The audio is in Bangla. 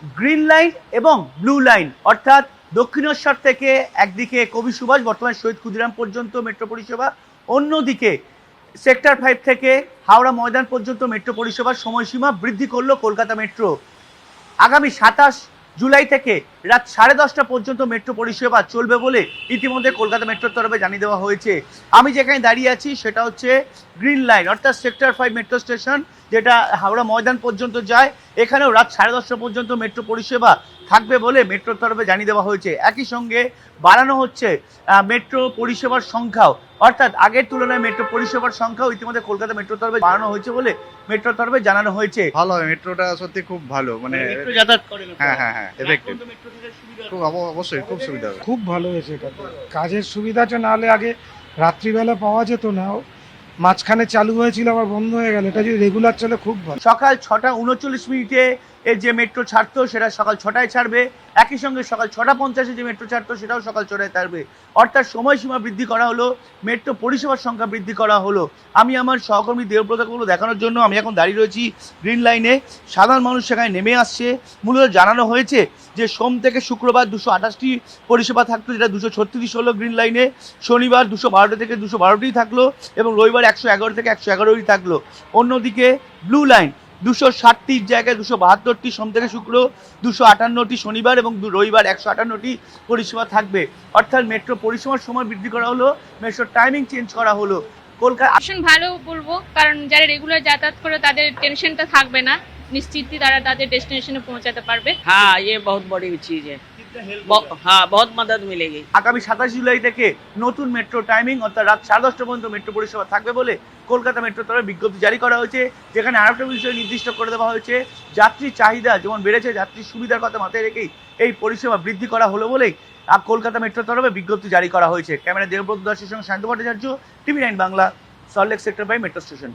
গ্রিন লাইন এবং ব্লু লাইন, অর্থাৎ দক্ষিণেশ্বর থেকে একদিকে কবি সুভাষ বর্তমানে শহীদ ক্ষুদিরাম পর্যন্ত মেট্রো পরিষেবা, অন্যদিকে সেক্টর 5 থেকে হাওড়া ময়দান পর্যন্ত মেট্রো পরিষেবার সময়সীমা বৃদ্ধি করলো কলকাতা মেট্রো। আগামী 27 জুলাই থেকে রাত 10:30 পর্যন্ত মেট্রো পরিষেবা চলবে বলে ইতিমধ্যে কলকাতা মেট্রোর তরফে জানিয়ে দেওয়া হয়েছে। আমি যেখানে দাঁড়িয়ে আছি সেটা হচ্ছে গ্রিন লাইন, অর্থাৎ সেক্টর 5 মেট্রো স্টেশন, যেটা হাওড়া ময়দান পর্যন্ত যায়। এখানেও রাত 10:30 পর্যন্ত মেট্রো পরিষেবা থাকবে বলে মেট্রোর তরফে জানিয়ে দেওয়া হয়েছে। একই সঙ্গে বাড়ানো হচ্ছে মেট্রো পরিষেবার সংখ্যাও, অর্থাৎ আগের তুলনায় মেট্রো পরিষেবার সংখ্যাও ইতিমধ্যে কলকাতা মেট্রোর তরফে বাড়ানো হয়েছে বলে মেট্রোর তরফে জানানো হয়েছে। ভালো হয়, মেট্রোটা সত্যি খুব ভালো, মানে মেট্রো যাতায়াত করেন? হ্যাঁ এফেক্টিভ, খুব অবশ্যই খুব সুবিধা হবে। খুব ভালো হয়েছে এটা, কাজের সুবিধাটা না হলে আগে রাত্রিবেলা পাওয়া যেত না, মাঝখানে চালু হয়েছিল আবার বন্ধ হয়ে গেল, এটা যদি রেগুলার চলে খুব ভালো। সকাল 6:39 এর যে মেট্রো ছাড়তো সেটা সকাল 6টায় ছাড়বে, একই সঙ্গে সকাল 6:50 যে মেট্রো ছাড়তো সেটাও সকাল 6টায় ছাড়বে, অর্থাৎ সময়সীমা বৃদ্ধি করা হলো, মেট্রো পরিষেবার সংখ্যা বৃদ্ধি করা হলো। আমি আমার সহকর্মী দেবব্রতগুলো দেখানোর জন্য আমি এখন দাঁড়িয়ে রয়েছি গ্রিন লাইনে। সাধারণ মানুষ সেখানে নেমে আসছে। মূলত জানানো হয়েছে যে সোম থেকে শুক্রবার 228টি পরিষেবা থাকতো, যেটা 236 হলো গ্রিন লাইনে। শনিবার 212 থেকে 212টিই থাকলো এবং রবিবার 111 থেকে 111ই থাকলো। অন্যদিকে ব্লু লাইন 260টির জায়গায় 272টি সোম থেকে শুক্র, 258টি শনিবার এবং রবিবার 158টি পরিষেবা থাকবে। অর্থাৎ মেট্রো পরিষেবার সময় বৃদ্ধি করা হলো, মেট্রোর টাইমিং চেঞ্জ করা হলো। কলকাতা ভীষণ ভালো বলবো, কারণ যারা রেগুলার যাতায়াত করে তাদের টেনশনটা থাকবে না, নিশ্চিতই তারা তাদের ডেস্টিনেশনে পৌঁছাতে পারবে। हाँ ये बहुत बड़ी चीज है। हाँ बहुत मदद मिलेगी। আগামী 27 জুলাই থেকে নতুন মেট্রো টাইমিং, অর্থাৎ রাত 10:30 পর্যন্ত মেট্রো পরিষেবা থাকবে বলে কলকাতা মেট্রোর তরফে বিজ্ঞপ্তি জারি করা হয়েছে। যেখানে আরেকটা বিষয় নির্দিষ্ট করে দেওয়া হয়েছে, যাত্রীর চাহিদা যেমন বেড়েছে, যাত্রীর সুবিধার কথা মাথায় রেখেই এই পরিষেবা বৃদ্ধি করা হলো বলেই কলকাতা মেট্রোর তরফে বিজ্ঞপ্তি জারি করা হয়েছে। ক্যামেরা দেবব্রত দাসের সঙ্গে Shanta Bhattacharya, TV 9 Bangla, Salt Lake sector 5 metro station.